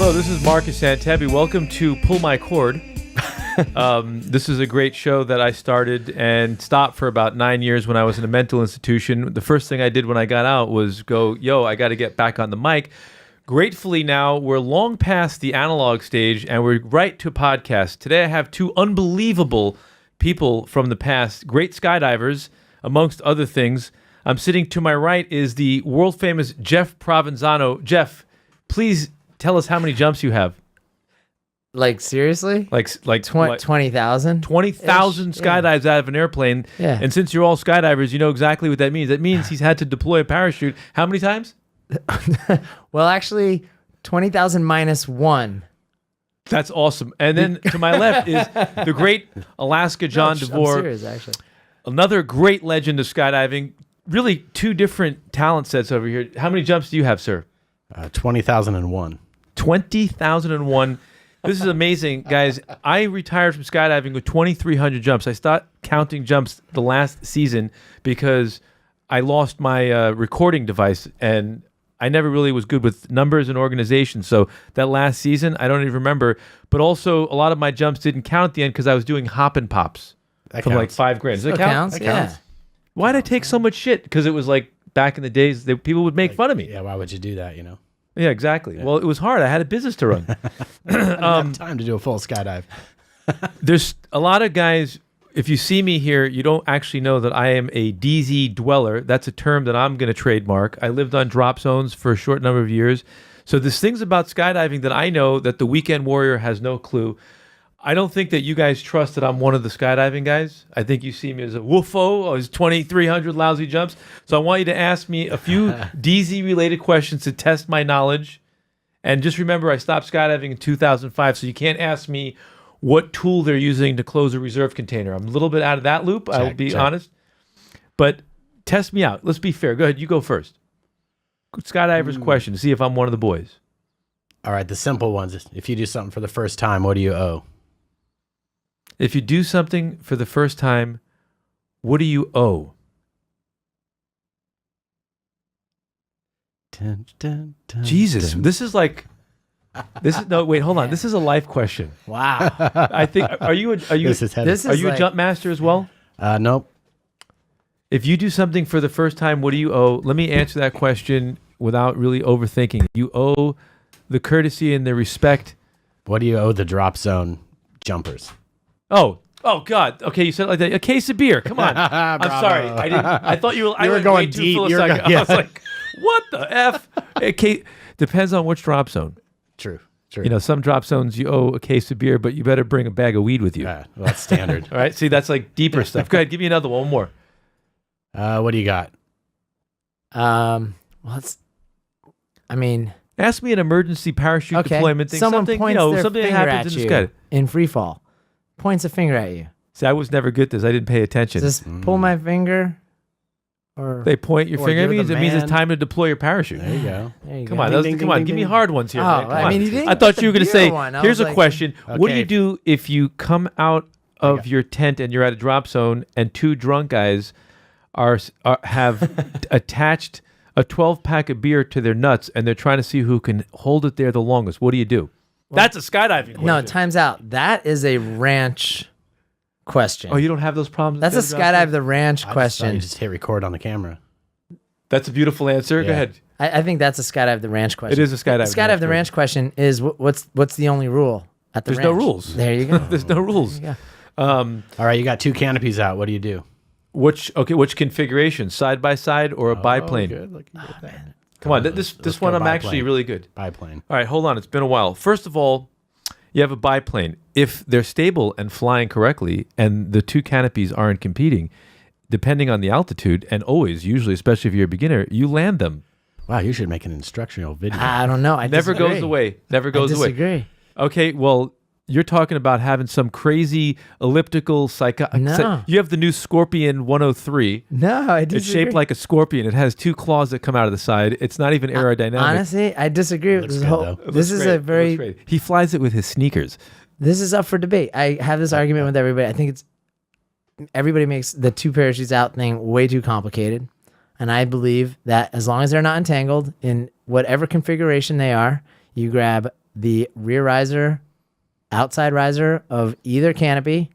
Hello, this is Marcus Antebi. Welcome to Pull My Cord. This is a great show that I started and stopped for about 9 years when I was in a mental institution. The first thing I did when I got out was go, I got to get back on the mic. Gratefully now, we're long past the analog stage and we're right to podcast. Today I have two unbelievable people from the past, great skydivers, amongst other things. I'm sitting to my right is the world-famous Jeff Provenzano. Jeff, please tell us how many jumps you have. Like, seriously? Like 20,000? 20,000 skydives out of an airplane. Yeah. And since you're all skydivers, you know exactly what that means. That means he's had to deploy a parachute. How many times? Well, actually, 20,000 minus one. That's awesome. And then to my left is the great Alaska Jon Devore. I'm serious, actually. Another great legend of skydiving. Really two different talent sets over here. How many jumps do you have, sir? 20,001. 20,001. This is amazing, guys. I retired from skydiving with 2,300 jumps. I stopped counting jumps the last season because I lost my recording device, and I never really was good with numbers and organization. So that last season, I don't even remember. But also, a lot of my jumps didn't count at the end because I was doing hop and pops from like $5,000. Does that count? Counts, yeah. Why'd I take so much shit? Because it was like back in the days, people would make fun of me. Yeah, why would you do that, Yeah, exactly. Yeah. Well, it was hard. I had a business to run. I didn't have time to do a full skydive. There's a lot of guys, if you see me here, you don't actually know that I am a DZ dweller. That's a term that I'm going to trademark. I lived on drop zones for a short number of years. So there's things about skydiving that I know that the weekend warrior has no clue. I don't think that you guys trust that I'm one of the skydiving guys. I think you see me as a woofo, or as 2,300 lousy jumps. So I want you to ask me a few DZ-related questions to test my knowledge. And just remember, I stopped skydiving in 2005, so you can't ask me what tool they're using to close a reserve container. I'm a little bit out of that loop, I'll be honest. But test me out. Let's be fair. Go ahead, you go first. Skydiver's question to see if I'm one of the boys. All right, the simple ones. If you do something for the first time, what do you owe? If you do something for the first time, what do you owe? Dun, dun, dun, Jesus, dun. this is no, wait, hold on. This is a life question. Wow. I think, are you This is heavy. a jump master as well? Nope. If you do something for the first time, what do you owe? Let me answer that question without really overthinking. You owe the courtesy and the respect. What do you owe the drop zone jumpers? Oh God. Okay, you said it like that. A case of beer. Come on. I'm sorry. I thought you were. I went going way too deep. philosophical. I was like, what the f? Okay, depends on which drop zone. True. You know, some drop zones you owe a case of beer, but you better bring a bag of weed with you. Well, that's standard. All right. See, that's like deeper stuff. Go ahead. Give me another one more. What do you got? Well, Ask me an emergency parachute deployment thing. Someone something, points their something that finger happens at in the you sky. in free fall. Points a finger at you. See, I was never good at this. I didn't pay attention. Just pull my finger, or They point your Or finger at you're me. the It means it's man. time to deploy your parachute. There you go. there you Come go. on, Ding, ding, come on. ding, Give me ding. hard ones here. Oh, man. Come I on. mean, you didn't I thought get you were the going to beer say, one. I here's was a like, question. What do you Okay. do if you come out of your tent and you're at a drop zone and two drunk guys have attached a 12-pack of beer to their nuts and they're trying to see who can hold it there the longest? What do you do? That's a skydiving question. No, time's out. That is a ranch question. Oh, you don't have those problems? That's a with drop zones? skydive the ranch I just thought question. you just hit record on the camera. That's a beautiful answer. Go Yeah. ahead. I think that's a skydive the ranch question. It is a skydive. Skydive the ranch question is what's the only rule at the There's ranch? no rules. There you go. There's no rules. Yeah. All right, you got two canopies out. What do you do? Which configuration? Side by side or a biplane? Good. Looking good there. Come on, Let's this go one I'm biplane. actually really good. Biplane. All right, hold on. It's been a while. First of all, you have a biplane. If they're stable and flying correctly and the two canopies aren't competing, depending on the altitude, and always, usually, especially if you're a beginner, you land them. Wow, you should make an instructional video. I don't know. I Never disagree. goes away. Never I goes away. disagree. Okay, well, you're talking about having some crazy elliptical No. You have the new Scorpion 103. No, I disagree. It's shaped like a scorpion. It has two claws that come out of the side. It's not even aerodynamic. Honestly, I disagree with Looks this good, whole. though. It This looks is great. a It looks very. great. He flies it with his sneakers. This is up for debate. I have this argument with everybody. I think everybody makes the two parachutes out thing way too complicated. And I believe that as long as they're not entangled in whatever configuration they are, you grab the rear riser, outside riser of either canopy,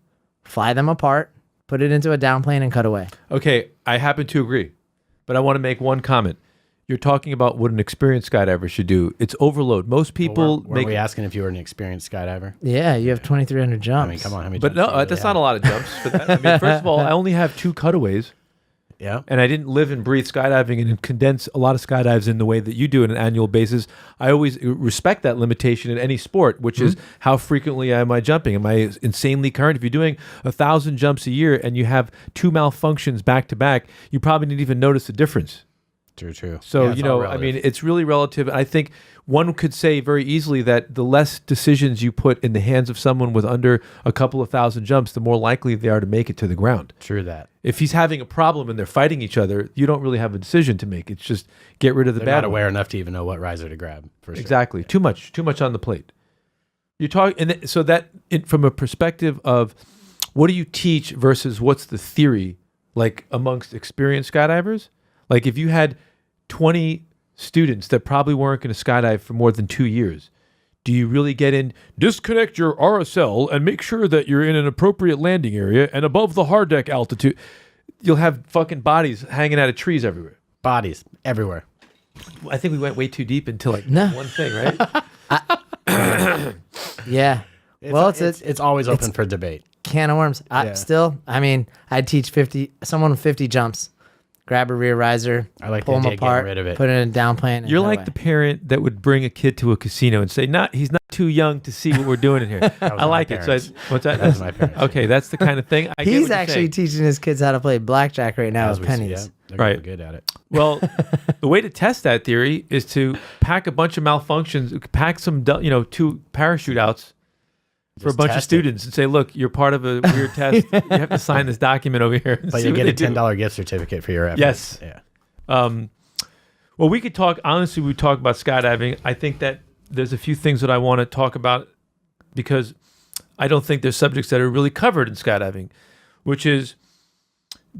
fly them apart, put it into a down plane, and cut away. Okay, I happen to agree, but I want to make one comment. You're talking about what an experienced skydiver should do. It's overload. Most people Were we asking if you were an experienced skydiver? Yeah, you have 2,300 jumps. I mean, come on, how many But jumps do no, you that's really not a lot of jumps for that. I mean, first of all, I only have 2 cutaways, Yeah. and I didn't live and breathe skydiving and condense a lot of skydives in the way that you do on an annual basis. I always respect that limitation in any sport, which is how frequently am I jumping? Am I insanely current? If you're doing 1,000 jumps a year and you have 2 malfunctions back to back, you probably didn't even notice the difference. True. So, Yeah, it's all I mean, relative. it's really relative. I think one could say very easily that the less decisions you put in the hands of someone with under a couple of thousand jumps, the more likely they are to make it to the ground. True that. If he's having a problem and they're fighting each other, you don't really have a decision to make. It's just get rid of the They're bad not one. aware enough to even know what riser to grab. For sure. Exactly. Too much on the plate. You're talking, and so that from a perspective of what do you teach versus what's the theory, like amongst experienced skydivers? Like if you had 20 students that probably weren't going to skydive for more than 2 years, do you really get in, disconnect your RSL and make sure that you're in an appropriate landing area and above the hard deck altitude? You'll have fucking bodies hanging out of trees everywhere. Bodies everywhere. I think we went way too deep into like No. one thing, right? Yeah. It's always open for debate. Can of worms. Still, I mean, I'd teach someone with 50 jumps, grab a rear riser, I like the pull them idea of getting apart, rid of it. put it in a down plane. And You're cut like away. the parent that would bring a kid to a casino and say, he's not too young to see what we're doing in here. I my like it. So parents. what's that? That was my parents. Okay, that's the kind of thing. I get He's what you're actually saying. teaching his kids how to play blackjack right now As with we see, pennies. yeah, they're Right. really good at it. Well, the way to test that theory is to pack a bunch of malfunctions, pack some, 2 parachute outs for a Just bunch of test it. students and say, look, you're part of a weird test. You have to sign this document over here. and But see you what get they a do. $10 gift certificate for your efforts. Yes. Yeah. Well, we could talk, honestly, we talk about skydiving. I think that there's a few things that I want to talk about because I don't think there's subjects that are really covered in skydiving, which is,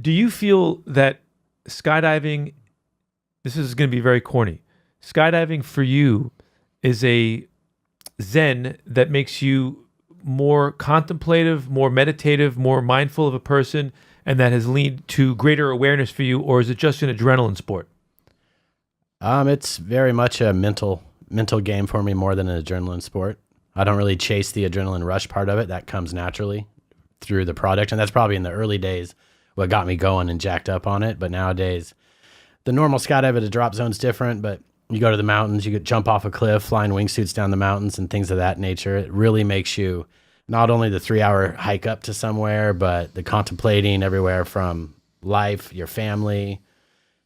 do you feel that skydiving, this is going to be very corny, skydiving for you is a zen that makes you more contemplative, more meditative, more mindful of a person, and that has leaned to greater awareness for you, or is it just an adrenaline sport? It's very much a mental game for me more than an adrenaline sport. I don't really chase the adrenaline rush part of it. That comes naturally through the product. And that's probably in the early days what got me going and jacked up on it. But nowadays, the normal skydive at a drop zone is different, but you go to the mountains, you could jump off a cliff, flying wingsuits down the mountains and things of that nature. It really makes you not only the 3-hour hike up to somewhere, but the contemplating everywhere from life, your family,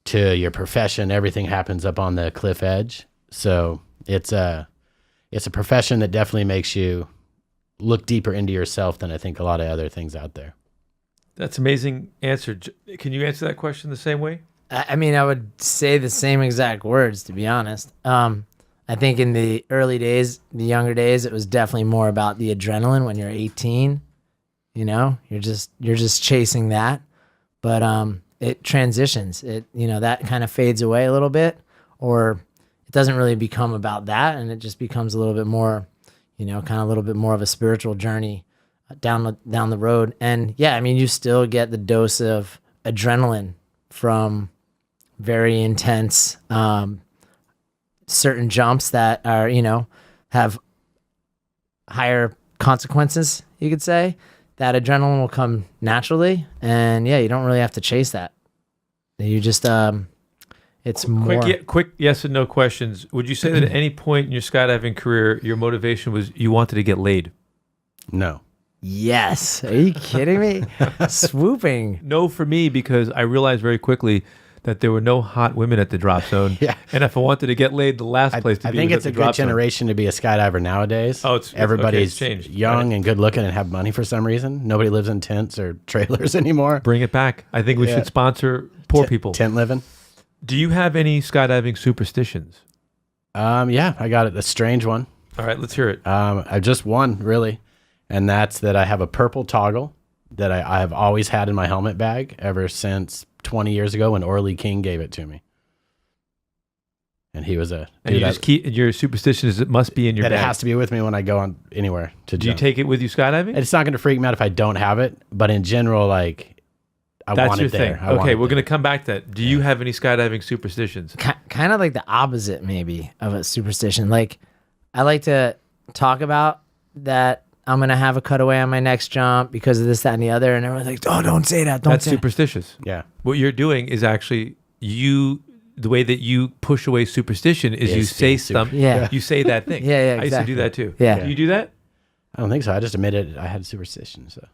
to your profession. Everything happens up on the cliff edge. So it's a profession that definitely makes you look deeper into yourself than I think a lot of other things out there. That's amazing answer. Can you answer that question the same way? I mean, I would say the same exact words, to be honest. I think in the early days, the younger days, it was definitely more about the adrenaline when you're 18. You're just chasing that. But it transitions. That kind of fades away a little bit, or it doesn't really become about that, and it just becomes a little bit more, kind of a little bit more of a spiritual journey down the road. And yeah, I mean, you still get the dose of adrenaline from very intense certain jumps that are, have higher consequences, you could say. That adrenaline will come naturally, and yeah, you don't really have to chase that. You just it's more Quick yes and no questions. Would you say that at any point in your skydiving career, your motivation was you wanted to get laid? No. Yes. Are you kidding me? Swooping. No, for me, because I realized very quickly that there were no hot women at the drop zone. Yeah. And if I wanted to get laid, the last place to I be think was it's at a the good drop zone. generation to be a skydiver nowadays. Oh, it's everybody's changed. young Right. and good looking and have money for some reason. Nobody lives in tents or trailers anymore. Bring it back. I think we Yeah. should sponsor poor people. Tent living. Do you have any skydiving superstitions? Yeah, I got it. A strange one. All right, let's hear it. I just one really, and that's that I have a purple toggle that I have always had in my helmet bag ever since 20 years ago when Orly King gave it to me. And he was a And dude you just keep your superstition is it must be in your that bag. it has to be with me when I go on anywhere to Do you jump. take it with you skydiving? It's not going to freak me out if I don't have it, but in general, like I That's want your it there. thing. I want Okay, it we're there. going to come back to that. Do you have any skydiving superstitions? Kind of like the opposite, maybe, of a superstition. Like, I like to talk about that I'm going to have a cutaway on my next jump because of this, that, and the other. And everyone's like, oh, don't say that. Don't That's say that. superstitious. Yeah. What you're doing is actually the way that you push away superstition is you Is say being super- something. Yeah. You say that thing. Yeah, I used to do that too. Yeah. Do you do that? I don't think so. I just admitted I had superstition. So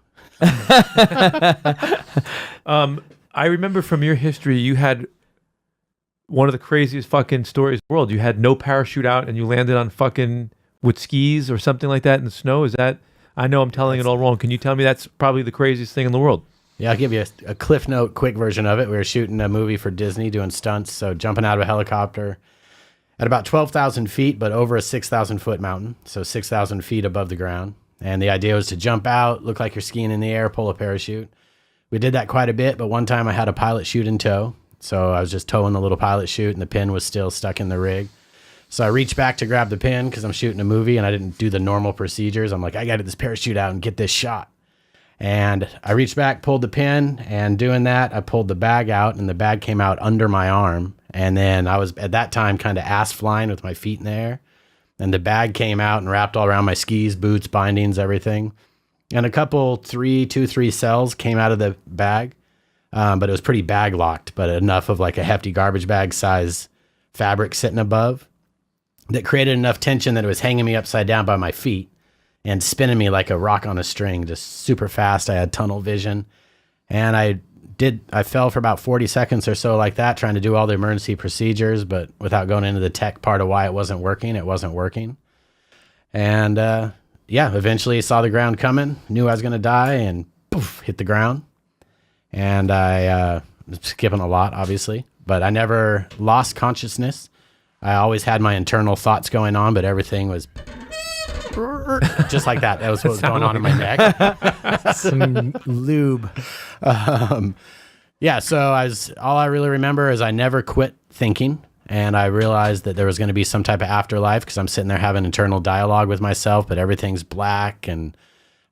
I remember from your history, you had one of the craziest fucking stories in the world. You had no parachute out and you landed on fucking with skis or something like that in the snow. Is that, I know I'm telling it all wrong. Can you tell me that's probably the craziest thing in the world? yeah, I'll give you a Cliff Note quick version of it. We were shooting a movie for Disney, doing stunts. So jumping out of a helicopter at about 12,000 feet, but over a 6,000 foot mountain. So 6,000 feet above the ground. And the idea was to jump out, look like you're skiing in the air, pull a parachute. We did that quite a bit, but one time I had a pilot chute in tow. So I was just towing the little pilot chute and the pin was still stuck in the rig. So I reached back to grab the pin because I'm shooting a movie and I didn't do the normal procedures. I'm like, I got to get this parachute out and get this shot. And I reached back, pulled the pin, and doing that, I pulled the bag out and the bag came out under my arm. And then I was at that time kind of ass flying with my feet in the air. And the bag came out and wrapped all around my skis, boots, bindings, everything. And a couple, three cells came out of the bag. But it was pretty bag locked, but enough of like a hefty garbage bag size fabric sitting above that created enough tension that it was hanging me upside down by my feet and spinning me like a rock on a string, just super fast. I had tunnel vision and I fell for about 40 seconds or so like that, trying to do all the emergency procedures, but without going into the tech part of why it wasn't working. And eventually saw the ground coming, knew I was going to die and poof, hit the ground. And I was skipping a lot, obviously, but I never lost consciousness. I always had my internal thoughts going on, but everything was just like that. That was what was going on in my neck. Some lube. So all I really remember is I never quit thinking. And I realized that there was going to be some type of afterlife because I'm sitting there having internal dialogue with myself, but everything's black and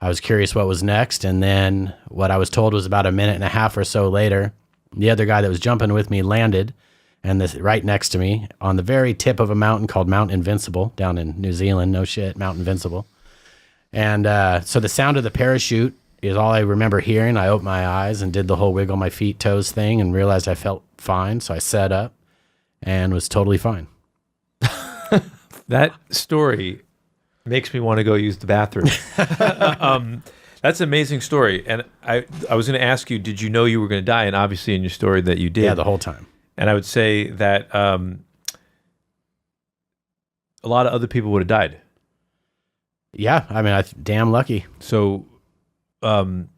I was curious what was next. And then what I was told was about a minute and a half or so later, the other guy that was jumping with me landed and this right next to me on the very tip of a mountain called Mount Invincible down in New Zealand. No shit, Mount Invincible. And so the sound of the parachute is all I remember hearing. I opened my eyes and did the whole wiggle my feet, toes thing and realized I felt fine. So I sat up and was totally fine. That story makes me want to go use the bathroom. That's an amazing story. And I was going to ask you, did you know you were going to die? And obviously in your story that you did. Yeah, the whole time. And I would say that a lot of other people would have died. Yeah, I mean, damn lucky. So when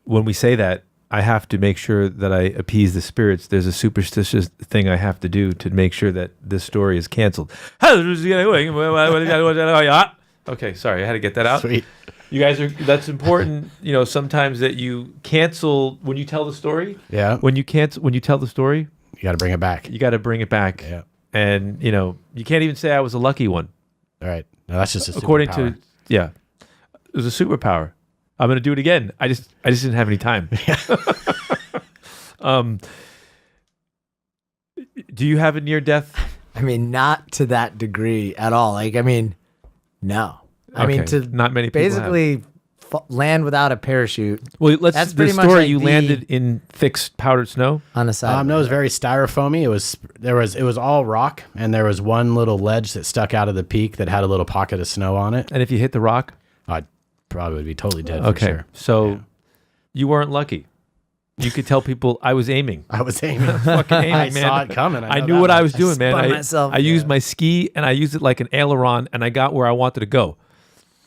we say that, I have to make sure that I appease the spirits. There's a superstitious thing I have to do to make sure that this story is canceled. Okay, sorry, I had to get that out. Sweet. You guys that's important, sometimes that you cancel when you tell the story. Yeah. When you tell the story, You got to bring it back. you got to bring it back. Yeah. And, you can't even say I was a lucky one. All right. No, that's just a According superpower. it was a superpower. I'm going to do it again. I just didn't have any time. Do you have a near death? I mean, not to that degree at all. Like, I mean, no. I mean, Okay. to Not many people have. basically land without a parachute Well, That's the pretty much story like you the- landed in thick powdered snow. on the side. No, it was very styrofoamy. It was all rock, and there was one little ledge that stuck out of the peak that had a little pocket of snow on it. And if you hit the rock, I probably would be totally dead. okay. For sure. So Yeah. you weren't lucky. You could tell people I was aiming. I was aiming. Fucking aiming, I man. saw it coming. I know knew that what I much. was doing, man. spun I myself, used yeah. my ski and I used it like an aileron and I got where I wanted to go.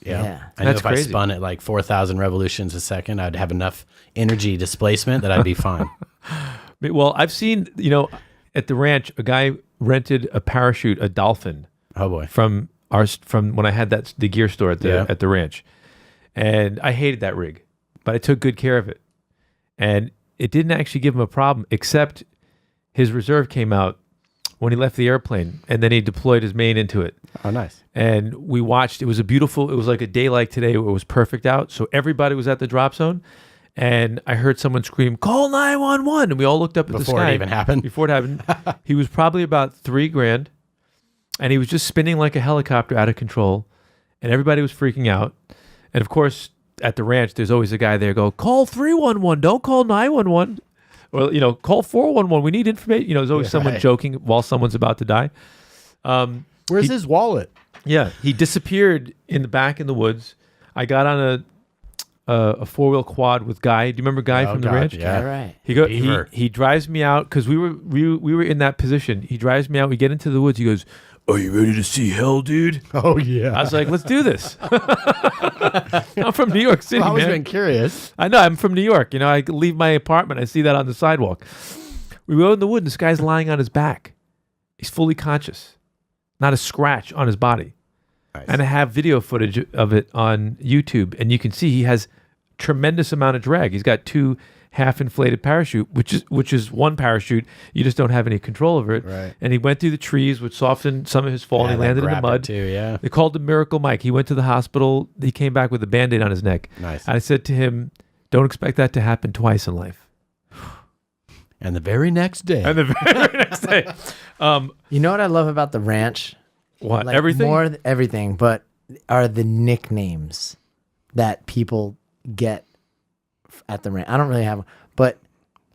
Yeah. I knew That's if I crazy. spun at like 4,000 revolutions a second, I'd have enough energy displacement that I'd be fine. Well, I've seen, at the ranch, a guy rented a parachute, a Dolphin, Oh boy. from when I had the gear store at Yeah. the ranch. And I hated that rig, but I took good care of it. And it didn't actually give him a problem, except his reserve came out when he left the airplane, and then he deployed his main into it. Oh, nice. And we watched. It was like a day like today where it was perfect out. So everybody was at the drop zone, and I heard someone scream, "Call 911!" And we all looked up at the sky. Before it even happened. Before it happened. He was probably about $3,000, and he was just spinning like a helicopter out of control, and everybody was freaking out. And of course, at the ranch, there's always a guy there go, "Call 311, don't call 911." Or, call 411. We need information. There's always someone joking while someone's about to die. Where's his wallet? Yeah, he disappeared in the back in the woods. I got on a 4-wheel quad with Guy. Do you remember Guy from the ranch? Yeah, right. He drives me out because we were in that position. He drives me out. We get into the woods. He goes, "Are you ready to see hell, dude?" Oh, yeah. I was like, "Let's do this." I'm from New York City, I've always man. been curious. I know. I'm from New York. I leave my apartment. I see that on the sidewalk. We go in the wood, and this guy's lying on his back. He's fully conscious. Not a scratch on his body. Nice. And I have video footage of it on YouTube, and you can see he has tremendous amount of drag. He's got 2 half-inflated parachute, which is one parachute. You just don't have any control over it. Right. And he went through the trees, which softened some of his fall, and he landed in the mud. Too, yeah. They called him Miracle Mike. He went to the hospital. He came back with a Band-Aid on his neck. Nice. I said to him, "Don't expect that to happen twice in life." And the very next day. And the very next day. You know what I love about the ranch? What? Everything? Everything, but are the nicknames that people get at the ranch. I don't really have them, but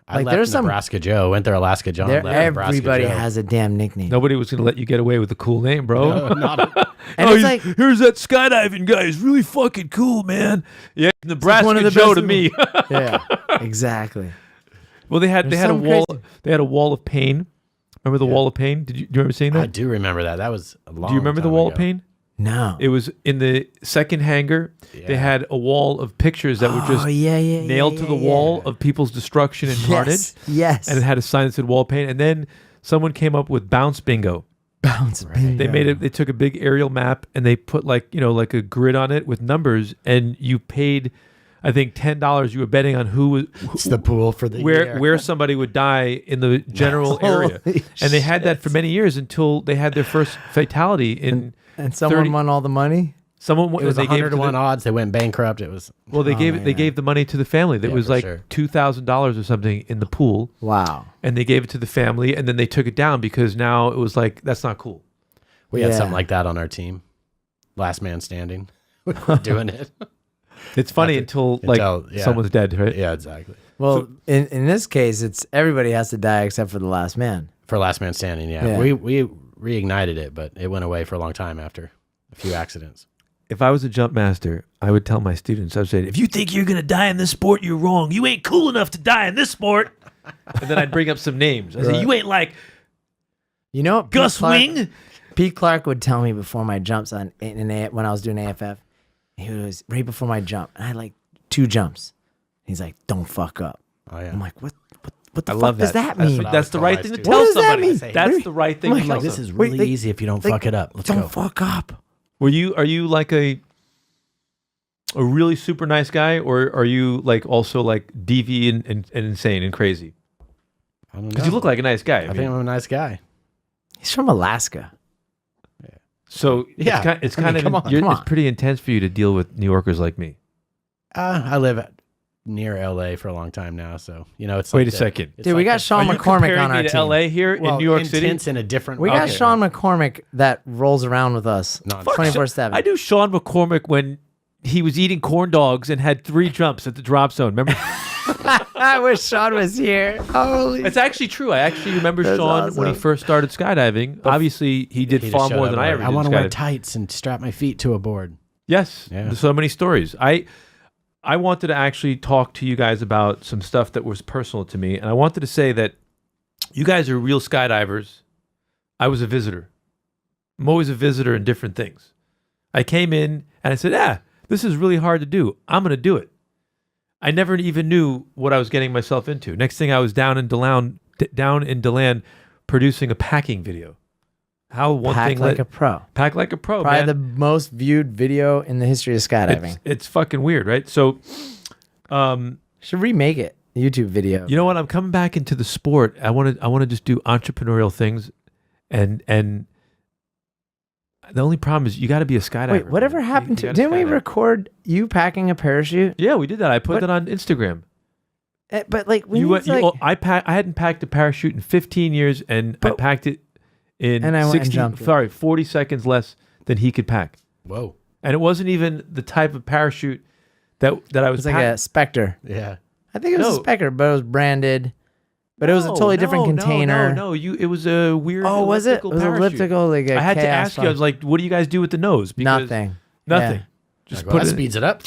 I left there's Nebraska Joe. Went there Alaska John. there, left Nebraska everybody Joe. has a damn nickname. Nobody was going to let you get away with a cool name, bro. No, not a, And it's like, here's that skydiving guy. He's really fucking cool, man. Yeah, Nebraska one of the Joe best to me. yeah, exactly. Well, they had a something wall. crazy. They had a wall of pain. Remember the wall of pain? Do you remember seeing that? I do remember that. That was a long Do you remember the time wall ago. of pain? No. It was in the second hangar. They had a wall of pictures that were just nailed to the wall of people's destruction and carnage. Yes. And it had a sign that said wall of pain. And then someone came up with bounce bingo. Bounce bingo. They made it. They took a big aerial map and they put like a grid on it with numbers, and you paid, I think, $10. You were betting on It's the pool for the year. where somebody would die in the general area, Holy and they had that shit. for many years until they had their first fatality in. And someone 30 won all the money? Someone It was they gave it 100 to to 1 the, odds. They went bankrupt. It was well, they yeah. gave the money to the family. That Yeah, was for like sure. $2,000 or something in the pool, Wow. and they gave it to the family, and then they took it down because now it was like that's not cool. we had Yeah. something like that on our team. Last man standing. We were doing it. It's funny until like yeah. someone's dead, right? Yeah, exactly. Well, in this case, it's everybody has to die except for the last man. For last man standing, yeah. Yeah. We reignited it, but it went away for a long time after a few accidents. If I was a jump master, I would tell my students, I would say, if you think you're going to die in this sport, you're wrong. You ain't cool enough to die in this sport. And then I'd bring up some names. I'd say, you ain't like You know what? Gus Wing. Pete Clark would tell me before my jumps when I was doing AFF. He was right before my jump. And I had like 2 jumps. He's like, "Don't fuck up." Oh, yeah. I'm like, what the I fuck love does that. that mean? That's the tell right my thing to students. tell What does that somebody. mean? That's the right thing I'm to like, tell This somebody. is really Wait, easy if you don't like, fuck it up. Let's Don't go. fuck up. Are you like a really super nice guy, or are you like also like deviant and insane and crazy? I don't know. Because you look like a nice guy. I think I'm a nice guy. He's from Alaska. so. Yeah. It's I mean, kind of come on. it's pretty intense for you to deal with New Yorkers like me. I live near LA for a long time now, so it's. Wait like a second. it's Dude, we like got the- Sean Are you McCormick comparing on me our to team. LA here in New York City? intense in a different. We got Okay. Sean McCormick that rolls around with us No, 24/7. I knew Sean McCormick when he was eating corn dogs and had 3 jumps at the drop zone. Remember? I wish Sean was here. Holy. It's actually true. I actually remember That's Sean when he awesome. first started skydiving. Obviously, he did He just far showed more up than I like, ever did. I want to in wear skydiving. tights and strap my feet to a board. Yes, Yeah. there's so many stories. I wanted to actually talk to you guys about some stuff that was personal to me, and I wanted to say that you guys are real skydivers. I was a visitor. I'm always a visitor in different things. I came in and I said, this is really hard to do. I'm going to do it. I never even knew what I was getting myself into. Next thing, I was down in DeLand producing a packing video. How one Pack thing like led- a pro. pack like a pro, Probably man. the most viewed video in the history of skydiving. It's fucking weird, right? So, Should remake it. YouTube video. you know what? I'm coming back into the sport. I want to just do entrepreneurial things, and the only problem is you got to be a skydiver. Wait, whatever man. happened You to? gotta Didn't we skydive. record you packing a parachute? Yeah, we did that. I put What? that on Instagram. But like, we You need went. to, like, I hadn't packed a parachute in 15 years, and I But- packed it in And I went and 60. jumped it. Sorry, 40 seconds less than he could pack, Whoa. and it wasn't even the type of parachute that I was. it's like a Spectre. Yeah. I think it was a No. Spectre, but it was branded. But it was a totally different container. No, it was a weird. Oh, was it? It elliptical was parachute. elliptical, like a I had to chaos ask you. I was like, "What do you guys do with the nose?" Because nothing. Nothing. Just Like, well, put that it. speeds it up.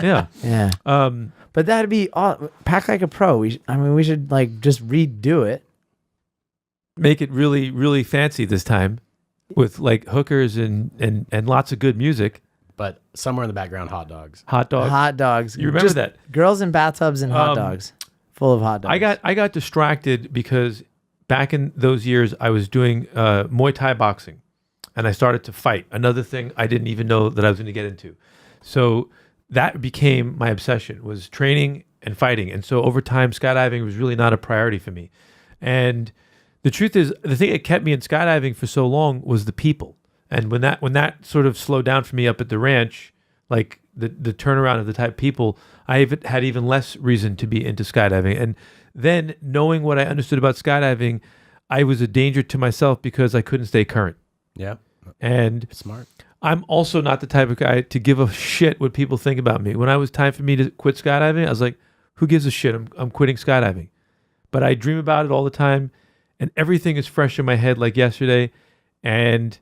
Yeah. Yeah. But that'd be all, pack like a pro. We should like just redo it. Make it really, really fancy this time, with like hookers and lots of good music. But somewhere in the background, hot dogs. Hot dogs. Hot dogs. You remember Just that? Girls in bathtubs and hot Um, dogs. Full of hot dogs. I got distracted because back in those years I was doing Muay Thai boxing, and I started to fight. Another thing I didn't even know that I was going to get into. So that became my obsession, was training and fighting. And so over time, skydiving was really not a priority for me. And the truth is, the thing that kept me in skydiving for so long was the people. And when that sort of slowed down for me up at the ranch, like the turnaround of the type of people, I had even less reason to be into skydiving. And then knowing what I understood about skydiving, I was a danger to myself because I couldn't stay current. Yeah. And Smart. I'm also not the type of guy to give a shit what people think about me. When I was time for me to quit skydiving, I was like, who gives a shit? I'm quitting skydiving. But I dream about it all the time, and everything is fresh in my head like yesterday. And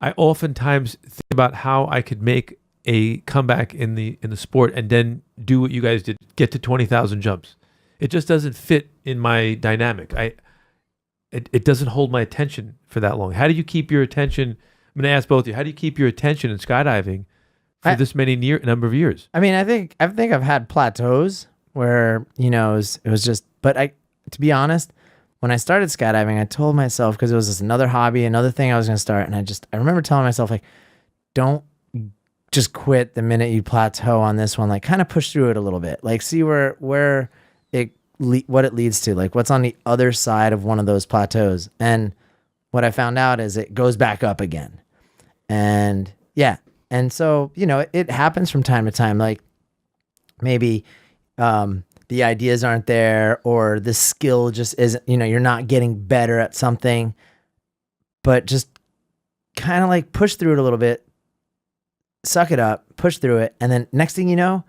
I oftentimes think about how I could make a comeback in the sport and then do what you guys did, get to 20,000 jumps. It just doesn't fit in my dynamic. It doesn't hold my attention for that long. How do you keep your attention? I'm going to ask both of you. How do you keep your attention in skydiving for this many number of years? I mean, I think I've had plateaus where, it was just, but to be honest, when I started skydiving, I told myself, because it was just another hobby, another thing I was going to start. And I remember telling myself, like, don't just quit the minute you plateau on this one, like kind of push through it a little bit, like see what it leads to, like what's on the other side of one of those plateaus. And what I found out is it goes back up again. And yeah. And so, it happens from time to time, like maybe, the ideas aren't there, or the skill just isn't, you're not getting better at something, but just kind of like push through it a little bit, suck it up, push through it. And then next thing you know,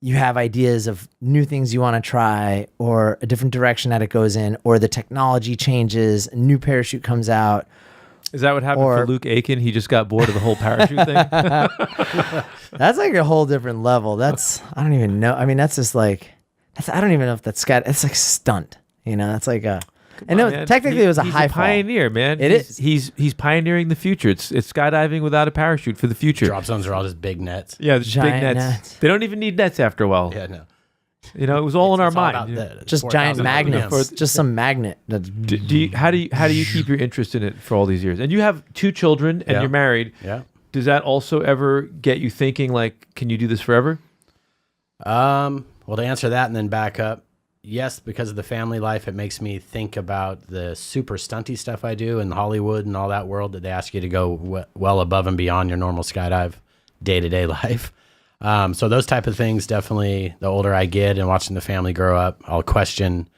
you have ideas of new things you want to try, or a different direction that it goes in, or the technology changes, a new parachute comes out. Is that what happened for Luke Aiken? He just got bored of the whole parachute thing? That's like a whole different level. I don't even know. I mean, that's just like, I don't even know if that's it's like stunt, that's like a, Man, technically it was a he's high a pioneer, fall. man. It is. He's pioneering the future. It's skydiving without a parachute for the future. Drop zones are all just big nets. Yeah, just big Giant nets. nets. They don't even need nets after a while. Yeah, no. It was all in our It's all mind. about you know? the Just 4,000 giant magnets. millions. Just some magnet. That's How do you keep your interest in it for all these years? And you have 2 children and Yeah. you're married. Yeah. Does that also ever get you thinking, like, can you do this forever? Well, to answer that and then back up, yes, because of the family life, it makes me think about the super stunty stuff I do in Hollywood and all that world, that they ask you to go well above and beyond your normal skydive day-to-day life. So those type of things, definitely, the older I get and watching the family grow up, I'll question,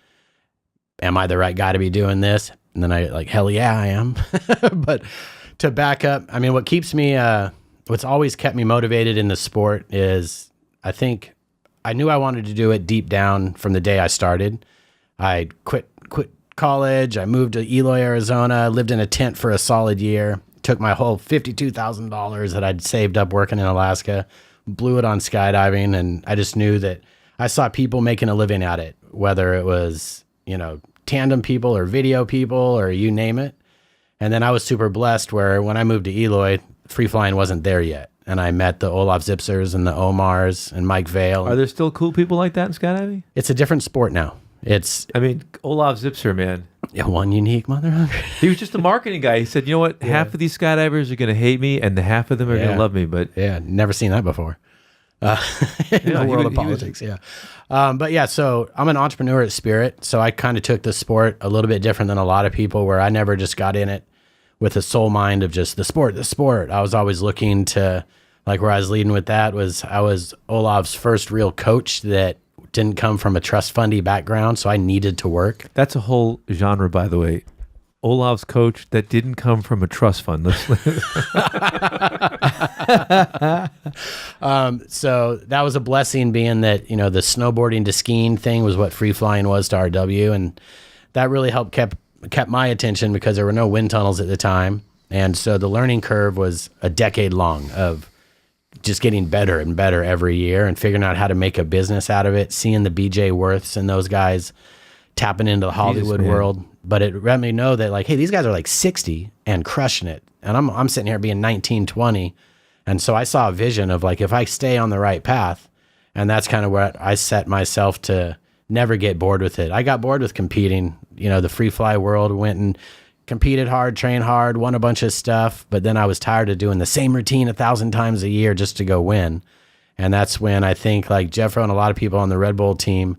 am I the right guy to be doing this? And then I like, hell yeah, I am. But to back up, I mean, what keeps me, what's always kept me motivated in the sport is, I think I knew I wanted to do it deep down from the day I started. I quit college. I moved to Eloy, Arizona, lived in a tent for a solid year, took my whole $52,000 that I'd saved up working in Alaska, blew it on skydiving. And I just knew that I saw people making a living at it, whether it was, tandem people or video people or you name it. And then I was super blessed where when I moved to Eloy, free flying wasn't there yet. And I met the Olaf Zipsers and the Omars and Mike Vale. Are there still cool people like that in skydiving? It's a different sport now. Olaf Zipser, man. One unique mother. He was just a marketing guy. He said, you know what? Yeah. Half of these skydivers are going to hate me, and the half of them are going Yeah. to love me. But Yeah, never seen that before. In Yeah, the he world was- of politics, yeah. But yeah, so I'm an entrepreneur at spirit. So I kind of took the sport a little bit different than a lot of people, where I never just got in it with a sole mind of just the sport. I was always looking to, like, where I was leading with that was I was Olav's first real coach that didn't come from a trust fundy background, so I needed to work. That's a whole genre, by the way. Olav's coach that didn't come from a trust fund. So that was a blessing, being that, you know, the snowboarding to skiing thing was what free flying was to RW, and that really helped kept my attention because there were no wind tunnels at the time. And so the learning curve was a decade long of just getting better and better every year and figuring out how to make a business out of it, seeing the BJ Worths and those guys tapping into the Hollywood world. But it let me know that, like, hey, these guys are like 60 and crushing it. And I'm sitting here being 19, 20. And so I saw a vision of, like, if I stay on the right path, and that's kind of where I set myself to never get bored with it. I got bored with competing, you know, the free fly world, went and competed hard, trained hard, won a bunch of stuff. But then I was tired of doing the same routine 1,000 times a year just to go win. And that's when I think, like, Jeffro and a lot of people on the Red Bull team,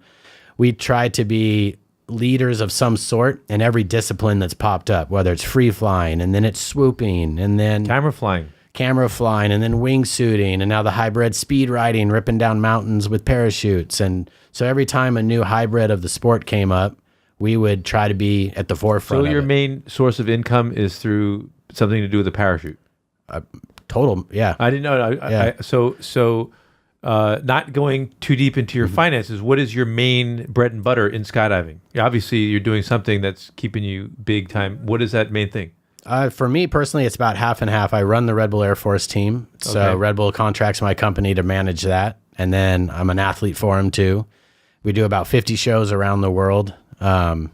we tried to be leaders of some sort in every discipline that's popped up, whether it's free flying, and then it's swooping, and then camera flying, and then wingsuiting, and now the hybrid speed riding, ripping down mountains with parachutes. And so every time a new hybrid of the sport came up, we would try to be at the forefront. So your main source of income is through something to do with the parachute? Total, yeah. I didn't know. So not going too deep into your finances, what is your main bread and butter in skydiving? Obviously, you're doing something that's keeping you big time. What is that main thing? For me personally, it's about half and half. I run the Red Bull Air Force team. So Red Bull contracts my company to manage that. And then I'm an athlete for them too. We do about 50 shows around the world. And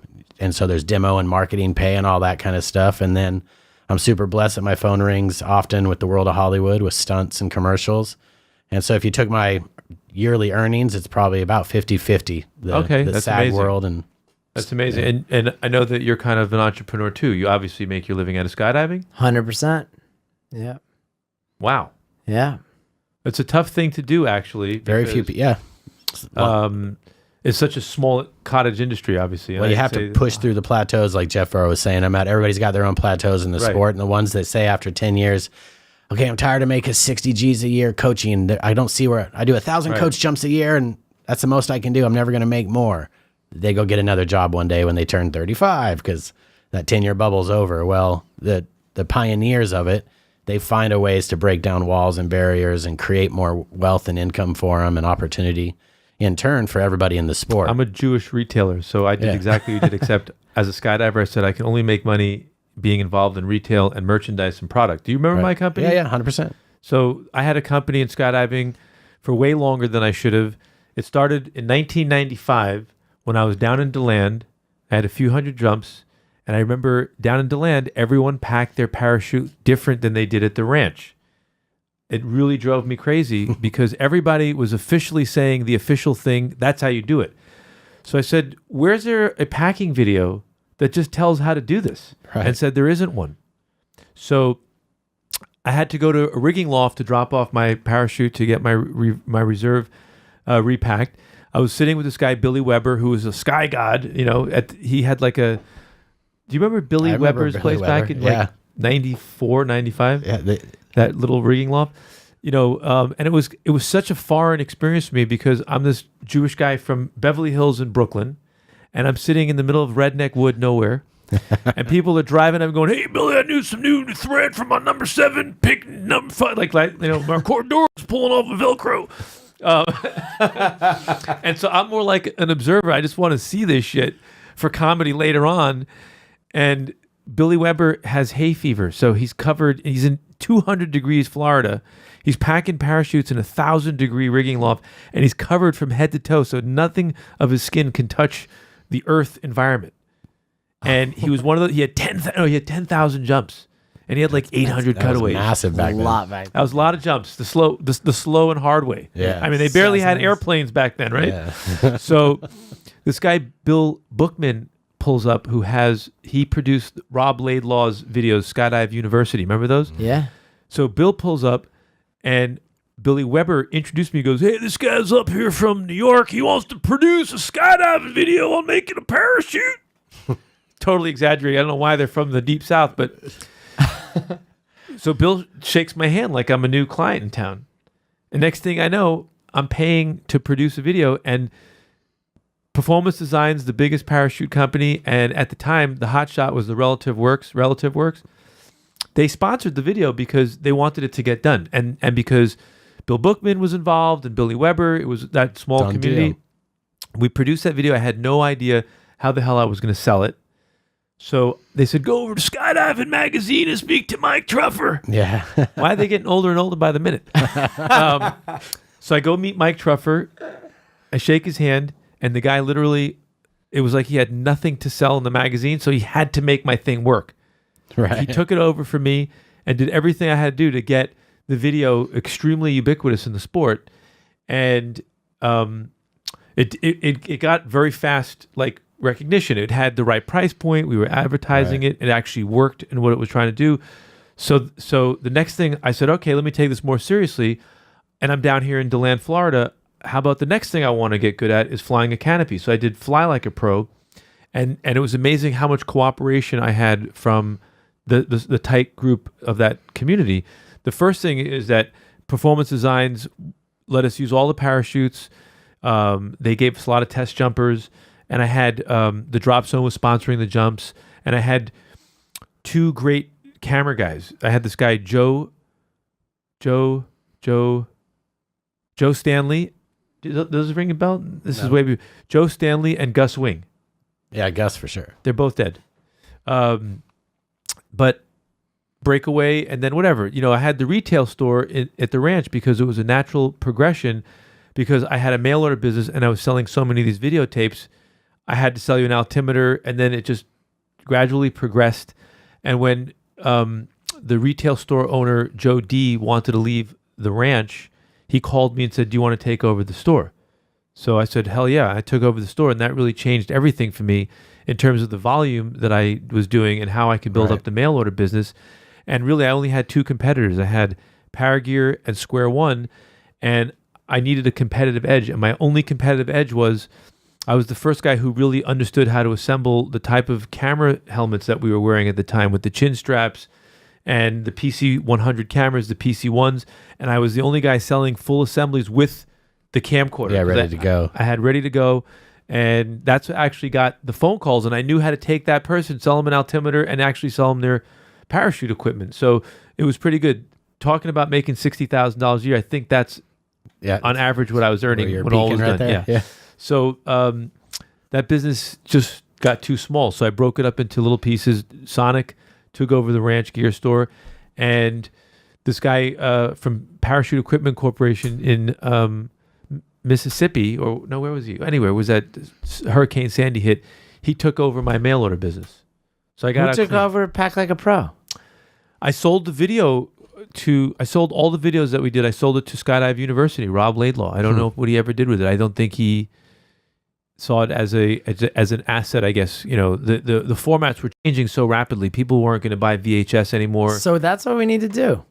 so there's demo and marketing pay and all that kind of stuff. And then I'm super blessed that my phone rings often with the world of Hollywood with stunts and commercials. And so if you took my yearly earnings, it's probably about 50-50. The that's SAG amazing. world. And that's amazing. And I know that you're kind of an entrepreneur too. You obviously make your living out of skydiving. 100%. Yeah. Wow. Yeah. It's a tough thing to do, actually. Very few people. Yeah. It's such a small cottage industry, obviously. Well, you have to push through the plateaus, like Jeff Farrow was saying. Everybody's got their own plateaus in the sport. And the ones that say after 10 years, okay, I'm tired of making 60 G's a year coaching. I don't see where I do 1,000 coach jumps a year, and that's the most I can do. I'm never going to make more. They go get another job one day when they turn 35 because that 10-year bubble's over. Well, the pioneers of it, they find a ways to break down walls and barriers and create more wealth and income for them and opportunity in turn for everybody in the sport. I'm a Jewish retailer, so I did exactly what you did, except as a skydiver, I said I can only make money being involved in retail and merchandise and product. Do you remember my company? Yeah, 100%. So I had a company in skydiving for way longer than I should have. It started in 1995 when I was down in DeLand. I had a few hundred jumps, and I remember down in DeLand, everyone packed their parachute different than they did at the ranch. It really drove me crazy because everybody was officially saying the official thing, that's how you do it. So I said, where's there a packing video that just tells how to do this? And said there isn't one. So I had to go to a rigging loft to drop off my parachute to get my reserve repacked. I was sitting with this guy, Billy Weber, who was a sky god. You know, he had like a... Do you remember Billy Weber's place back in like 94, 95? Yeah, that little rigging loft. You know, and it was such a foreign experience for me because I'm this Jewish guy from Beverly Hills in Brooklyn, and I'm sitting in the middle of redneck wood nowhere, and people are driving. I'm going, "Hey, Billy, I need some new thread for my number 7, pick number 5." Like you know, my Cordura is pulling off a Velcro. And so I'm more like an observer. I just want to see this shit for comedy later on. And Billy Weber has hay fever, so he's covered. He's in 200 degrees Florida. He's packing parachutes in a 1,000-degree rigging loft, and he's covered from head to toe, so nothing of his skin can touch the Earth environment. And he was one of the. He had 10,000 jumps, and he had like 800 cutaways. Massive back then. That was a lot of jumps. The slow and hard way. Yeah. I mean, they barely had airplanes back then, right? Yeah. So this guy Bill Bookman pulls up, he produced Rob Laidlaw's videos, Skydive University. Remember those? Yeah. So Bill pulls up, and Billy Weber introduced me. He goes, "Hey, this guy's up here from New York. He wants to produce a skydiving video on making a parachute." Totally exaggerating. I don't know why they're from the deep south, but So Bill shakes my hand like I'm a new client in town. And next thing I know, I'm paying to produce a video, and Performance Design's the biggest parachute company, and at the time, the hot shot was the Relative Works. They sponsored the video because they wanted it to get done, and because Bill Bookman was involved and Billy Weber. It was that small Done community. deal. We produced that video. I had no idea how the hell I was going to sell it. So they said, go over to Skydiving Magazine and speak to Mike Truffer. Yeah. Why are they getting older and older by the minute? So I go meet Mike Truffer. I shake his hand, and the guy literally, it was like he had nothing to sell in the magazine, so he had to make my thing work. Right. He took it over for me and did everything I had to do to get the video extremely ubiquitous in the sport. And it got very fast, like, recognition. It had the right price point. We were advertising it. It actually worked in what it was trying to do. So the next thing I said, okay, let me take this more seriously. And I'm down here in DeLand, Florida. How about the next thing I want to get good at is flying a canopy. So I did Fly Like a Pro, and it was amazing how much cooperation I had from the tight group of that community. The first thing is that Performance Designs let us use all the parachutes. They gave us a lot of test jumpers, and I had the Drop Zone was sponsoring the jumps, and I had two great camera guys. I had this guy Joe Stanley. Does it ring a bell? This is way before. Joe Stanley and Gus Wing. Yeah, Gus for sure. They're both dead. But Breakaway, and then whatever. I had the retail store at the ranch because it was a natural progression, because I had a mail order business and I was selling so many of these videotapes. I had to sell you an altimeter, and then it just gradually progressed. And when the retail store owner, Joe D., wanted to leave the ranch, he called me and said, do you want to take over the store? So I said, hell yeah. I took over the store, and that really changed everything for me in terms of the volume that I was doing and how I could build up the mail order business. And really, I only had two competitors. I had Paragear and Square One, and I needed a competitive edge. And my only competitive edge was I was the first guy who really understood how to assemble the type of camera helmets that we were wearing at the time, with the chin straps and the PC-100 cameras, the PC-1s. And I was the only guy selling full assemblies with the camcorder. Yeah, ready to go. I had ready to go. And that's what actually got the phone calls. And I knew how to take that person, sell them an altimeter, and actually sell them their parachute equipment. So it was pretty good. Talking about making $60,000 a year, I think that's on average what I was earning when all was done. Yeah. So that business just got too small. So I broke it up into little pieces. Sonic took over the ranch gear store. And this guy from Parachute Equipment Corporation in Mississippi, or no, where was he? Anywhere, was that Hurricane Sandy hit. He took over my mail order business. So I got Who took over Pack Like a Pro? I sold the video I sold all the videos that we did. I sold it to Skydive University, Rob Laidlaw. I don't know what he ever did with it. I don't think he saw it as an asset, I guess. The formats were changing so rapidly. People weren't going to buy VHS anymore. So that's what we need to do.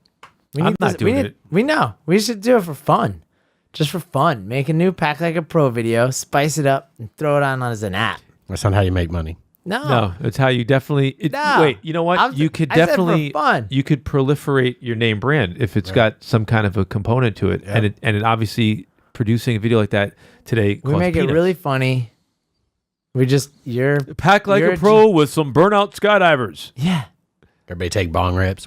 I'm not doing it. We know. We should do it for fun. Just for fun. Make a new Pack Like a Pro video, spice it up, and throw it on as an app. That's not how you make money. No, it's how you definitely. No. Wait, you know what? You could definitely. I said for fun. You could proliferate your name brand if it's got some kind of a component to it, and it obviously producing a video like that today. We make it really funny. We just Pack Like a Pro with some burnout skydivers. Yeah. Everybody take bong rips.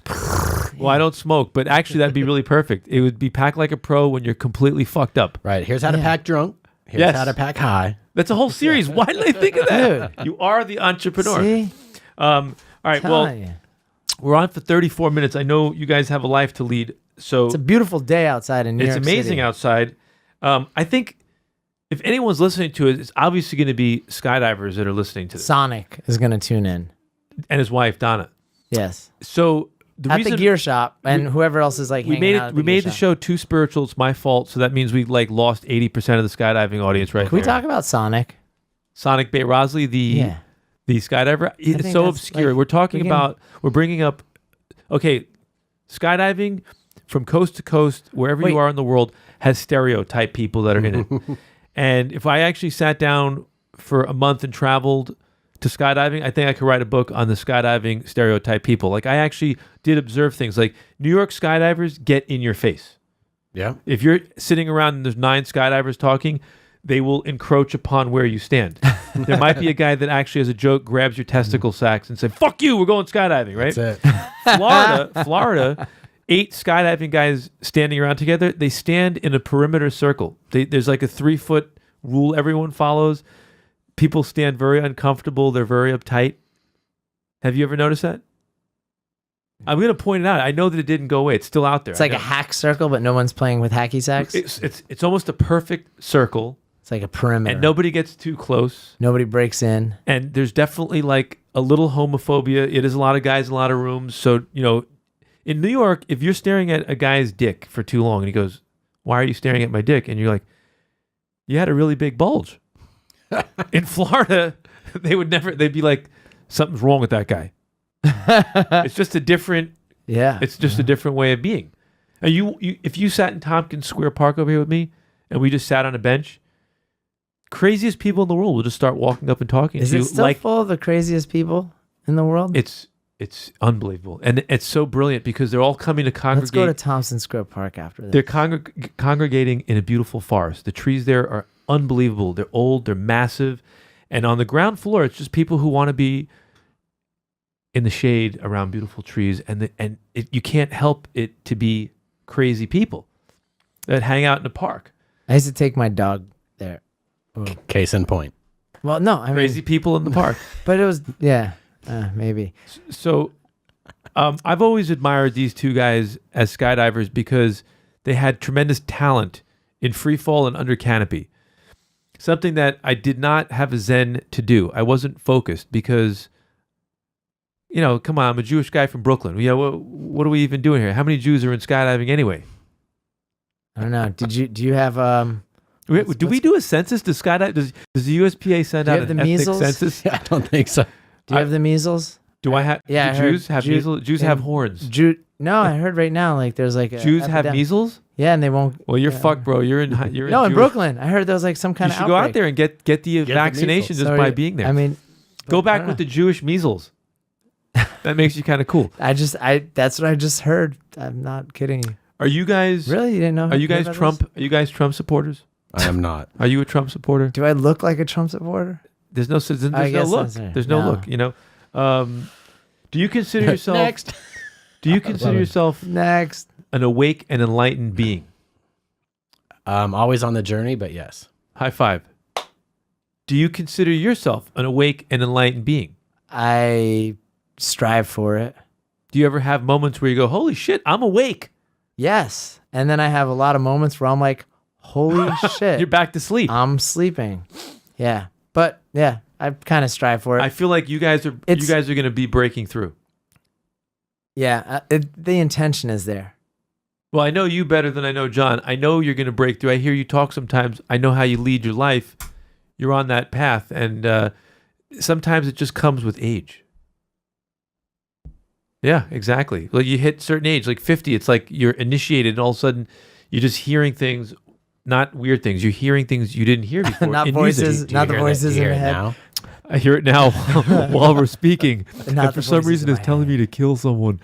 Well, I don't smoke, but actually that'd be really perfect. It would be Pack Like a Pro when you're completely fucked up. Right. Here's how to pack drunk. Here's how to pack high. That's a whole series. Why did I think of that? You are the entrepreneur. See? All right. We're on for 34 minutes. I know you guys have a life to lead. So it's a beautiful day outside in New York It's amazing City. outside. I think if anyone's listening to it, it's obviously going to be skydivers that are listening to this. Sonic is going to tune in. And his wife, Donna. Yes. So at the gear shop, and whoever else is like hanging out at we made the show too spiritual. It's my fault. So that means we lost 80% of the skydiving audience right Can we talk about Sonic? Sonic Bay Rosley, the skydiver. It's so obscure. We're bringing up, okay, skydiving from coast to coast, wherever you are in the world, has stereotype people that are in it. And if I actually sat down for a month and traveled to skydiving, I think I could write a book on the skydiving stereotype people. Like I actually did observe things like New York skydivers get in your face. Yeah. If you're sitting around and there's 9 skydivers talking, they will encroach upon where you stand. There might be a guy that actually, as a joke, grabs your testicle sacks and says, "Fuck you, we're going skydiving," right? That's it. Florida, 8 skydiving guys standing around together. They stand in a perimeter circle. There's like a 3-foot rule everyone follows. People stand very uncomfortable. They're very uptight. Have you ever noticed that? I'm going to point it out. I know that it didn't go away. It's still out there. It's like a hack circle, but no one's playing with hacky sacks. It's almost a perfect circle. It's like a perimeter. And nobody gets too close. Nobody breaks in. And there's definitely like a little homophobia. It is a lot of guys in a lot of rooms. So, in New York, if you're staring at a guy's dick for too long and he goes, "Why are you staring at my dick?" And you're like, "You had a really big bulge." In Florida, they'd be like, "Something's wrong with that guy." It's just a different a different way of being. And if you sat in Tompkins Square Park over here with me and we just sat on a bench, craziest people in the world will just start walking up and talking Is to you. it still full of the craziest people in the world? It's unbelievable. And it's so brilliant because they're all coming to congregate. Let's go to Thompson Square Park after this. They're congregating in a beautiful forest. The trees there are unbelievable. They're old, they're massive. And on the ground floor, it's just people who want to be in the shade around beautiful trees. And you can't help it to be crazy people that hang out in the park. I used to take my dog there. Case in point. Well, no, I mean, Crazy people in the park. but it was, maybe. So I've always admired these 2 guys as skydivers because they had tremendous talent in free fall and under canopy. Something that I did not have a zen to do. I wasn't focused because, come on, I'm a Jewish guy from Brooklyn. What are we even doing here? How many Jews are in skydiving anyway? I don't know. Do you have do we do a census to skydive? Does the USPA send out an ethnic census? I don't think so. Do you have the measles? Do I have? Yeah, do Jews have measles? Jews have horns. No, I heard right now like there's like Jews have measles. Yeah, and they won't. Well, you're fucked, bro. You're in. No, in Brooklyn, I heard there was like some kind you of. You should outbreak. go out there and get the vaccination just by being there. I mean, go back with the Jewish measles. That makes you kind of cool. That's what I just heard. I'm not kidding you. Are you guys really? You didn't know? Are you guys Trump? This? Are you guys Trump supporters? I am not. Are you a Trump supporter? Do I look like a Trump supporter? There's no look. There's no look. Do you consider yourself next? Do you consider yourself next an awake and enlightened being? Always on the journey, but yes. High five. Do you consider yourself an awake and enlightened being? I strive for it. Do you ever have moments where you go, "Holy shit, I'm awake"? Yes. And then I have a lot of moments where I'm like, "Holy shit." You're back to sleep. I'm sleeping. Yeah. But yeah, I kind of strive for it. I feel like you guys are going to be breaking through. Yeah, the intention is there. Well, I know you better than I know John. I know you're going to break through. I hear you talk sometimes. I know how you lead your life. You're on that path, and sometimes it just comes with age. Yeah, exactly. Like you hit a certain age, like 50, it's like you're initiated, and all of a sudden you're just hearing things, not weird things. You're hearing things you didn't hear before. Not in voices, music. not the voices in the head. Now? I hear it now while we're speaking. Not And for some reason, it's telling me to kill someone.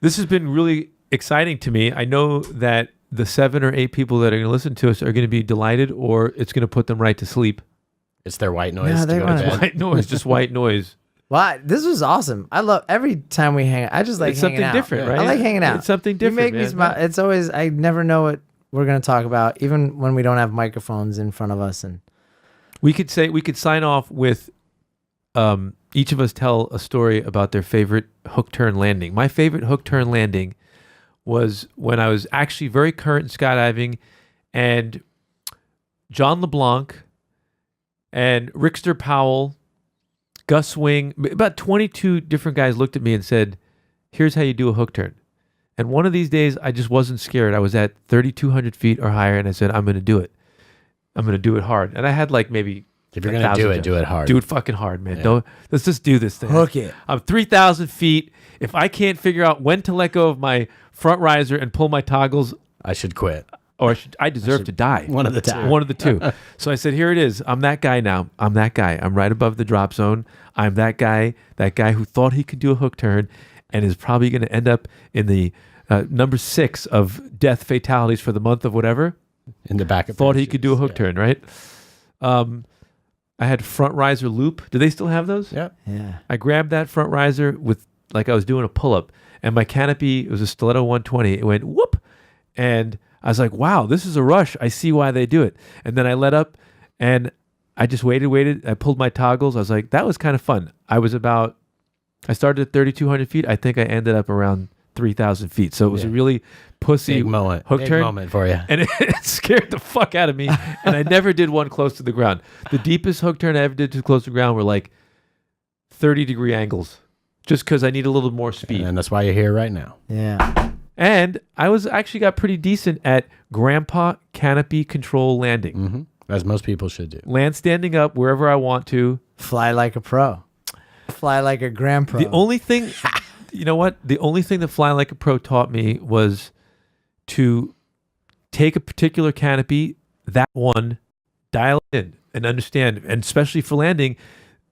This has been really exciting to me. I know that the 7 or 8 people that are going to listen to us are going to be delighted, or it's going to put them right to sleep. It's their white noise No, to they go to wanna- bed. White noise, just white noise. Wow, this was awesome. I love every time we hang out. I just like It's hanging something out. different, right? I like hanging out. It's something different. You make me man. smile. It's always, I never know what we're going to talk about, even when we don't have microphones in front of us. And We could sign off with each of us tell a story about their favorite hook turn landing. My favorite hook turn landing was when I was actually very current in skydiving, and John LeBlanc and Rickster Powell, Gus Swing, about 22 different guys looked at me and said, "Here's how you do a hook turn." And one of these days, I just wasn't scared. I was at 3,200 feet or higher, and I said, "I'm going to do it. I'm going to do it hard." And I had like maybe If you're going to do it hard. Do it fucking hard, man. Yeah. Let's just do this thing. hook it. I'm 3,000 feet. If I can't figure out when to let go of my front riser and pull my toggles, I should quit. or I deserve to die. One of the two. One of the two. So I said, here it is. I'm that guy now. I'm that guy. I'm right above the drop zone. I'm that guy who thought he could do a hook turn and is probably going to end up in the number 6 of death fatalities for the month of whatever. In the back of Thought he could do a hook turn, right? I had front riser loop. Do they still have those? Yep. Yeah. I grabbed that front riser with like I was doing a pull-up, and my canopy, it was a Stiletto 120. It went whoop, and I was like, wow, this is a rush. I see why they do it. And then I let up, and I just waited. I pulled my toggles. I was like, that was kind of fun. I started at 3,200 feet. I think I ended up around 3,000 feet. So it was a really pussy Big moment. hook Big turn. moment for you. And it scared the fuck out of me. And I never did one close to the ground. The deepest hook turn I ever did to close to the ground were like 30-degree angles, just because I need a little more speed. And that's why you're here right now. Yeah. And I was actually got pretty decent at grandpa canopy control landing. Mm-hmm. As most people should do. Land standing up wherever I want to. Fly like a pro. Fly like a grand pro. The only thing, you know what? The only thing that Fly Like a Pro taught me was to take a particular canopy, that one, dial it in and understand. And especially for landing,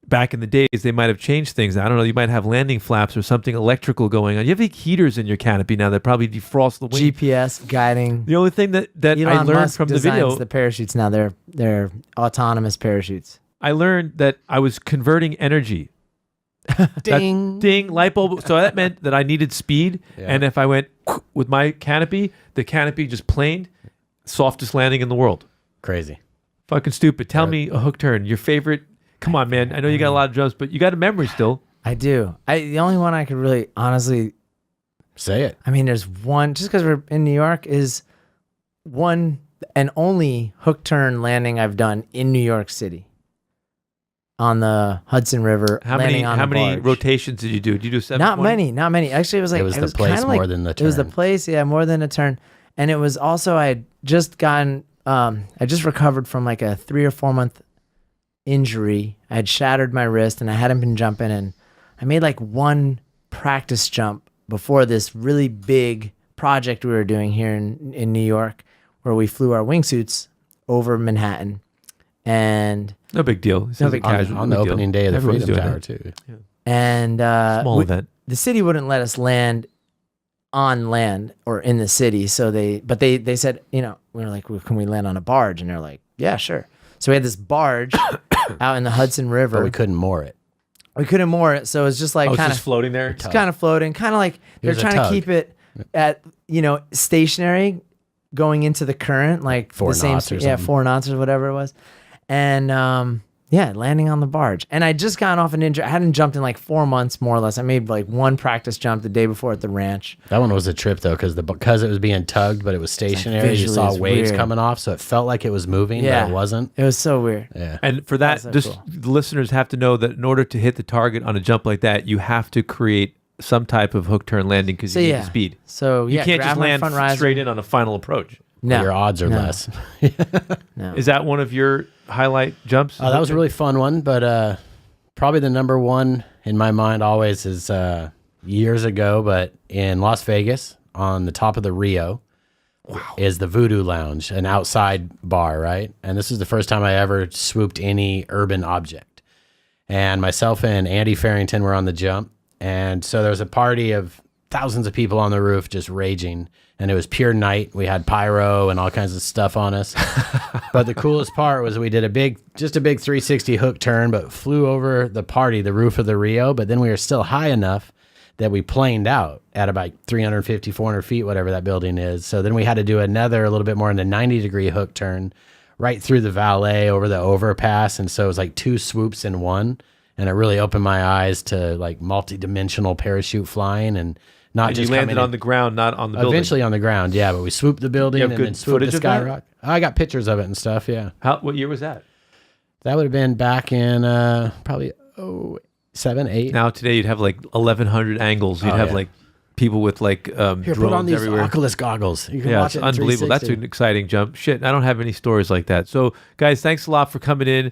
back in the days, they might have changed things. I don't know. You might have landing flaps or something electrical going on. You have heaters in your canopy now that probably defrost the wing. GPS guiding. The only thing that Elon I learned Musk from the designs video, the parachutes now. They're autonomous parachutes. I learned that I was converting energy. Ding. Ding, light bulb. So that meant that I needed speed. Yeah. And if I went with my canopy, the canopy just planed, softest landing in the world. Crazy. Fucking stupid. Tell me a hook turn. Your favorite. Come on, man. I know you got a lot of jumps, but you got a memory still. I do. The only one I could really honestly, Say it. I mean, there's one, just because we're in New York, is one and only hook turn landing I've done in New York City on the Hudson River. How landing many on how a many barge. rotations did you do? Did you do 7? Not many. Actually, it was like It was the place kinda more like, than the It was the turn. place, yeah, more than a turn. And it was also I had just gotten, I just recovered from like a 3 or 4 month injury. I had shattered my wrist, and I hadn't been jumping. And I made like one practice jump before this really big project we were doing here in New York, where we flew our wingsuits over Manhattan. And No big deal. This is big- a casual. On the big deal. opening day of the Everyone's Freedom doing Tower, that. too. and Small event. the city wouldn't let us land on land or in the city. So they said, we were like, well, can we land on a barge? And they're like, yeah, sure. So we had this barge out in the Hudson River. But we couldn't moor it. We couldn't moor it. So it's just like Oh, it's kind just of floating there. it's kind of floating, kind of like they're was a trying to tug. keep it at, stationary going into the current, like 4 the same knots or yeah, something. 4 knots or whatever it was. And landing on the barge. And I just gotten off an injury. I hadn't jumped in like 4 months, more or less. I made like one practice jump the day before at the ranch. That one was a trip, though, because it was being tugged, but it was stationary. You visually saw it's waves weird. coming off, so it felt like it was moving, Yeah. but it wasn't. It was so weird. Yeah. And for that, That's so just cool. the listeners have to know that in order to hit the target on a jump like that, you have to create some type of hook turn landing because you need the speed. So You can't grab just my land front riser. straight in on a final approach. No, Your odds are no, less. No. Is that one of your highlight jumps? That was a really fun one, but probably the number one in my mind always is years ago, but in Las Vegas on the top of the Rio is the Voodoo Lounge, an outside bar, right? And this is the first time I ever swooped any urban object. And myself and Andy Farrington were on the jump. And so there was a party of thousands of people on the roof just raging. And it was pure night. We had pyro and all kinds of stuff on us. But the coolest part was we did a big 360 hook turn, but flew over the party, the roof of the Rio. But then we were still high enough that we planed out at about 350, 400 feet, whatever that building is. So then we had to do another a little bit more in the 90-degree hook turn right through the valet over the overpass. And so it was like 2 swoops in one. And it really opened my eyes to like multi-dimensional parachute flying and not And just you landed coming on the ground, not on the building. eventually on the ground, yeah. But we swooped the building You have and good then swooped the footage of that? skyrock. I got pictures of it and stuff, yeah. What year was that? That would have been back in probably 7, 8. Now today you'd have like 1,100 angles. You'd have yeah. like people with like Here, drones put on these everywhere. Oculus goggles. You can Yeah, watch it's it in unbelievable. That's 360. an exciting jump. Shit, I don't have any stories like that. So, guys, thanks a lot for coming in.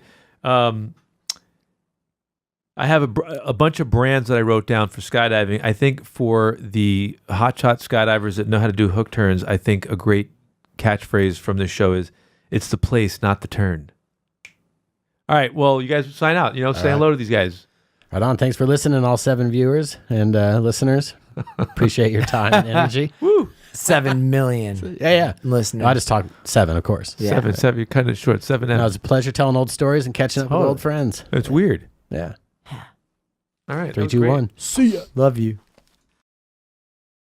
I have a bunch of brands that I wrote down for skydiving. I think for the hotshot skydivers that know how to do hook turns, I think a great catchphrase from this show is, "It's the place, not the turn." All right. Well, you guys sign out. Say hello to these guys. Right on. Thanks for listening, all 7 viewers and listeners. Appreciate your time and energy. Woo! 7 million Yeah. listeners. I just talked 7, of course. Yeah. Seven. You're cutting it short. 7 It M. was a pleasure telling old stories and catching up with old friends. It's weird. Yeah. All right. 3, 2, 1. See ya. Love you.